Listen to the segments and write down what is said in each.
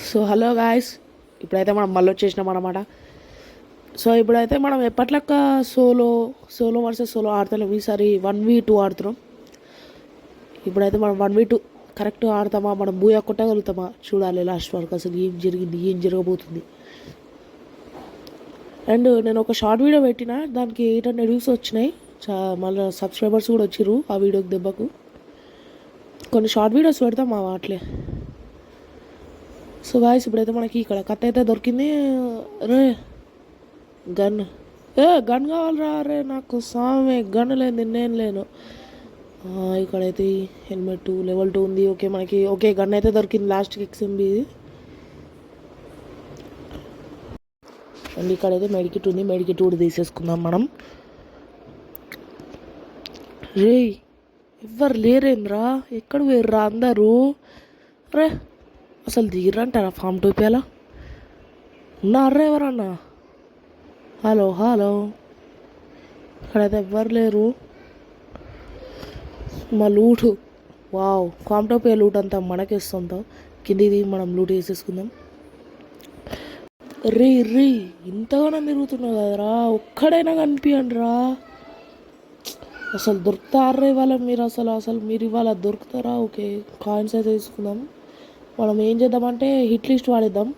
So hello guys, ఇప్పుడైతే మనం మళ్ళీ వచ్చేసినాం అనమాట. సో ఇప్పుడైతే మనం ఎప్పట్లక్క సోలో వర్సెస్ సోలో ఆడతలేం. ఈసారి 1v2 ఆడుతున్నాం. ఇప్పుడైతే మనం 1v2 కరెక్ట్ ఆడతామా, మనం బూయా కొట్టగలుగుతామా చూడాలి లాస్ట్ వరకు. అసలు ఏం జరిగింది, ఏం జరగబోతుంది. అండ్ నేను ఒక షార్ట్ వీడియో పెట్టిన, దానికి 800 వ్యూస్ వచ్చినాయి. మళ్ళీ సబ్స్క్రైబర్స్ కూడా వచ్చిర్రు ఆ వీడియోకి దెబ్బకు. కొన్ని షార్ట్ వీడియోస్ పెడతాం మా వాటిలే. సో గాయస్, ఇప్పుడైతే మనకి ఇక్కడ కత్తి అయితే దొరికింది. రే గన్ గన్ కావాలరా. రే నాకు సామే గన్ లేదు, నేను లేను. ఇక్కడైతే హెల్మెట్ లెవెల్ 2 ఉంది. ఓకే, మనకి ఓకే గన్ అయితే దొరికింది లాస్ట్కి XMB. అండ్ ఇక్కడైతే మెడికిట్ ఉంది, మెడికిట్ కూడా తీసేసుకుందాం మనం. రే ఎవ్వరు లేరేంద్రా, ఎక్కడ వేర్రా అందరూ? రే అసలు దిగిరంటారా ఫామ్ టోపియాలా? ఉన్నారా ఎవరన్నా? హలో హలో, ఇక్కడైతే ఎవ్వరు లేరు. మా లూటు, వావ్, ఫామ్ టోపియా లూట్ అంతా మనకేస్తుంటాం. కిందిది మనం లూట్ వేసేసుకుందాం. రీ ఇంతగానో తిరుగుతున్నావు కదరా, ఒక్కడైనా కనిపించండి రా. అసలు దొరుకుతారా ఇవాళ మీరు? అసలు మీరు ఇవాళ దొరుకుతారా? ఓకే, కాయిన్స్ అయితే తీసుకుందాం. మనం ఏం చేద్దామంటే హిట్ లిస్ట్ వాడిద్దాం.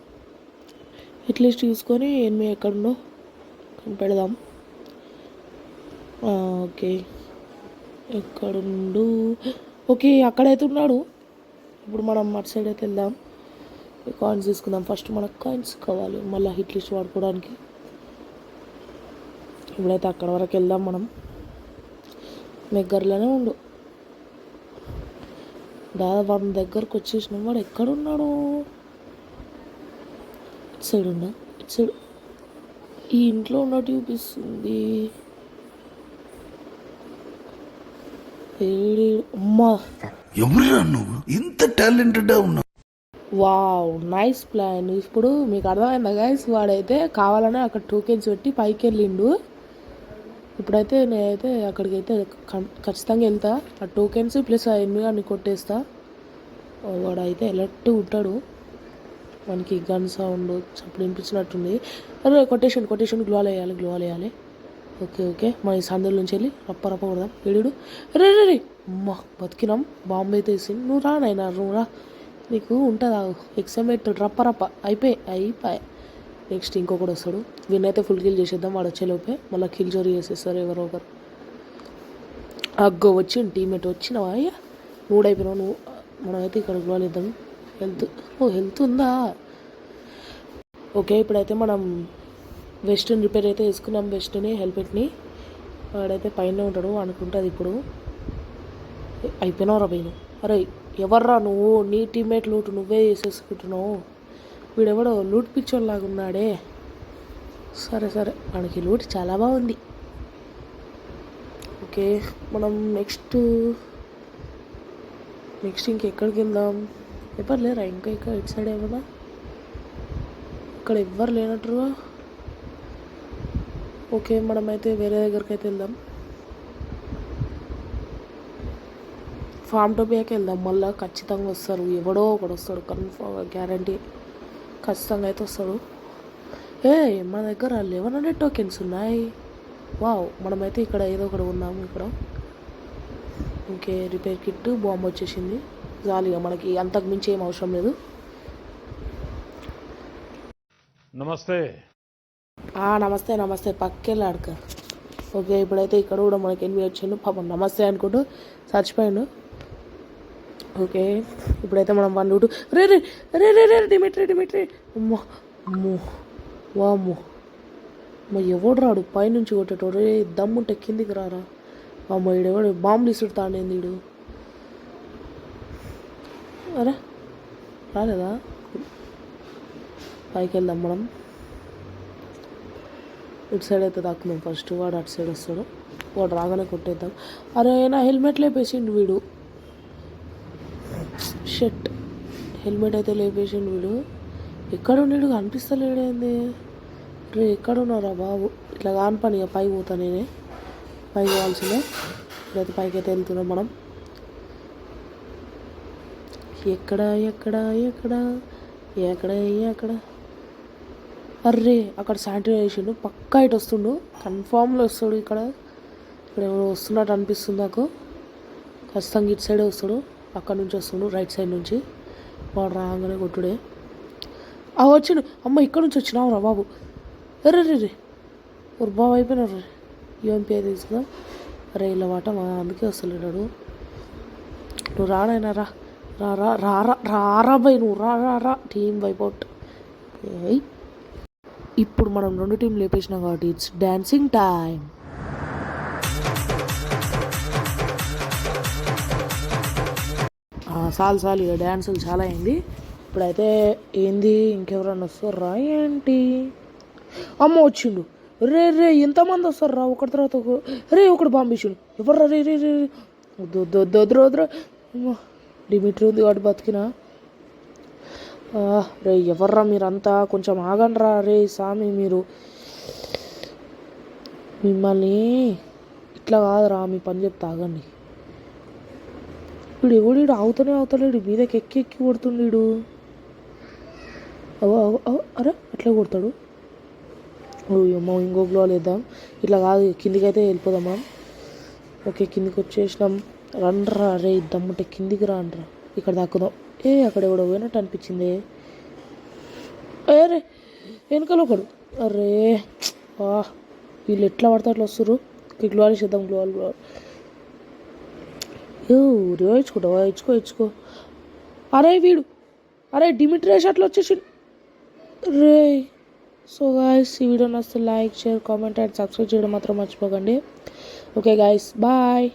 హిట్ లిస్ట్ తీసుకొని ఎనిమిది ఎక్కడుందో పెడదాం. ఓకే, ఎక్కడుండు? ఓకే, అక్కడైతే ఉన్నాడు. ఇప్పుడు మనం అటు సైడ్ అయితే వెళ్దాం. కాయిన్స్ తీసుకుందాం. ఫస్ట్ మనకు కాయిన్స్ కావాలి, మళ్ళీ హిట్ లిస్ట్ వాడుకోవడానికి. ఇప్పుడైతే అక్కడ వరకు వెళ్దాం. మనం దగ్గరలోనే ఉండు. దాదాపు మన దగ్గరకు వచ్చేసినాం. వాడు ఎక్కడున్నాడు? ఇటు సైడ్ ఉన్నా, ఇటు సైడ్ ఈ ఇంట్లో ఉన్నట్టు చూపిస్తుంది. అమ్మా, ఎవరురా నువ్వు? ఇంత టాలెంటెడ్ ఉన్నావు. Wow, nice plan. ఇప్పుడు మీకు అర్థమైందా గైస్? వాడైతే కావాలనే అక్కడ టోకెన్స్ పెట్టి పైకి వెళ్ళిండు. ఇప్పుడైతే నేనైతే అక్కడికైతే ఖచ్చితంగా వెళ్తా. ఆ టోకెన్స్ ప్లస్ ఆ ఎనిమిది అన్ని కొట్టేస్తా. వాడైతే ఎలర్ట్ ఉంటాడు. మనకి గన్ సౌండ్ అప్పుడు వినిపించినట్టుంది. అదే కొటేషన్ గ్లోవాల్ వేయాలి. ఓకే, మన ఈ సందుల నుంచి వెళ్ళి రప్ప కొడదాం. ఏడు రే అమ్మా, బతికినాం. బాంబు అయితే వేసింది. నువ్వు రా నైనా, నువ్వు రా, నీకు ఉంటుందా ఎక్సైట్ రప్ప అయిపోయి. నెక్స్ట్ ఇంకొకటి వస్తాడు. వీనైతే ఫుల్ కిల్ చేసేద్దాం. వాడు వచ్చేలోపే మళ్ళీ కిల్ చోరీ చేసేస్తారు ఎవరో ఒకరు. అగ్గో వచ్చిండు టీమేట్. వచ్చినావా అయ్యా, మూడైపోయినావు నువ్వు. మనమైతే ఇక్కడ గ్లోవాల్ వేద్దాం. హెల్త్ ఉందా? ఓకే, ఇప్పుడైతే మనం వెస్ట్ని రిపేర్ అయితే వేసుకున్నాం. వెస్ట్ని హెల్మెట్ని. వాడైతే పైన ఉంటాడు అనుకుంటుంది. ఇప్పుడు అయిపోయినావు రా పైన. అరే ఎవర్రా నువ్వు? నీ టీమ్మేట్ లూట్ నువ్వే చేసేసుకుంటున్నావు. వీడెవడో లూట్ పిక్చర్ లాగా ఉన్నాడే. సరే మనకి లూట్ చాలా బాగుంది. ఓకే, మనం నెక్స్ట్ ఇంకెక్కడికి వెళ్దాం? ఎవరు లేరా ఇంకా ఇటు సైడ్ ఏమన్నా? ఇక్కడ ఎవ్వరు లేనట్టుగా. ఓకే, మనమైతే వేరే దగ్గరికి అయితే వెళ్దాం. ఫామ్ టోపియాకి వెళ్దాం. మళ్ళీ ఖచ్చితంగా వస్తారు, ఎవడో ఒకడు వస్తాడు, కన్ఫర్మ్ గ్యారంటీ. ఖచ్చితంగా అయితే వస్తాడు. మన దగ్గర 1100 టోకెన్స్ ఉన్నాయి. వావ్, మనమైతే ఇక్కడ ఏదో ఒకటి ఉన్నాము. ఇక్కడ ఓకే, రిపేర్ కిట్ బాంబు వచ్చేసింది. జాలీగా మనకి అంతకు మించి ఏం అవసరం లేదు. నమస్తే పక్కెళ్ళి ఆడక. ఓకే, ఇప్పుడైతే ఇక్కడ కూడా మనకి ఎనిమిది వచ్చిండు. పాపం నమస్తే అనుకుంటూ చచ్చిపోయాడు. ఓకే, ఇప్పుడైతే మనం 1 రే డిమిట్రీ అమ్మో వామ్మో, ఎవడు రాడు పైనుంచి కొట్టేటోడు? రే దమ్ముంటే కిందికి రారా. అమ్మ, ఈడెవడు బాంబులు ఇసుడుతాడేంది ఈడు? అరే రాలేదా? పైకి వెళ్దాం మనం. ఇటు సైడ్ అయితే దాక్కుందాం ఫస్ట్. వాడు అటు సైడ్ వస్తాడు. వాడు రాగానే కొట్టేద్దాం. అరే నా హెల్మెట్ లేపేసిండు వీడు. షట్, హెల్మెట్ అయితే లేపేసిండు వీడు. ఎక్కడ ఉన్నాడు కనిపిస్తలేడేంది? రే ఎక్కడ ఉన్నారా బాబు? ఇట్లా కాని పని, పై పోతా నేనే. పైకి పోవాల్సిందే. ఇప్పుడైతే పైకి అయితే వెళ్తున్నాం మనం. ఎక్కడ ఎక్కడ అక్కడ అర్రే అక్కడ శానిటైజ్ చేసిండు పక్కా ఇటు వస్తుండు కన్ఫామ్లో వస్తాడు ఇక్కడ ఎవరు వస్తున్నట్టు అనిపిస్తుంది నాకు ఖచ్చితంగా ఇటు సైడే వస్తాడు అక్కడ నుంచి వస్తుండు రైట్ సైడ్ నుంచి వాడు రాగానే కొట్టుడే వచ్చిండు అమ్మ ఇక్కడ నుంచి వచ్చినావు రా బాబు అరే రే రే ఒక బాబు అయిపోయినారు రే యూఎంపీ తీసుకుందాం అరే ఇలా వాట మా అందుకే వస్తలేడాడు నువ్వు రానైనా రా రా రా రా రా రారా బై నువ్వు రా రా రా టీమ్ వైపౌట్ ఇప్పుడు మనం 2 టీంలు లేపేసినాం కాబట్టి ఇట్స్ డాన్సింగ్ టైం చాలు ఇక డ్యాన్సులు చాలా అయింది ఇప్పుడైతే ఏంది ఇంకెవరన్నా వస్తారా ఏంటి అమ్మ వచ్చిండు రే రే ఎంతమంది వస్తారు రా ఒకటి తర్వాత రే ఒకటి పంపించిండు ఎవర్రా రే రే రే వద్దురా డిమిట్రీ ఉంది కాబట్టి బతికినా రే ఎవర్రా మీరంతా కొంచెం ఆగండి రా రే సామి మీరు మిమ్మల్ని ఇట్లా కాదురా మీ పని చెప్తా ఆగండి వీడు ఎవడు అవుతలేడు మీదకి ఎక్కి కొడుతుండీడు అరే అట్లా కొడతాడు అమ్మో ఇంకో గ్లో లేద్దాం ఇట్లా కాదు కిందికి అయితే వెళ్ళిపోదామా ఓకే కిందికి వచ్చేసినాం రండ్రా రే దమ్ముంటే కిందికి రాండ్రా ఇక్కడ దాక్కుదాం అక్కడ ఎవడో పోయినట్టు అనిపించింది రే వెనకలో ఒకడు అరే వీళ్ళు ఎట్లా పడితే అట్లా వస్తారు గ్లోవాలి చేద్దాం గ్లోవాలి ఇచ్చుకో అరే వీడు అరే డిమిట్రీ అట్లా వచ్చేసి రే సో గాయస్ ఈ వీడియో నచ్చితే like share comment and subscribe చేయడం మాత్రం మర్చిపోకండి ఓకే గాయస్ బాయ్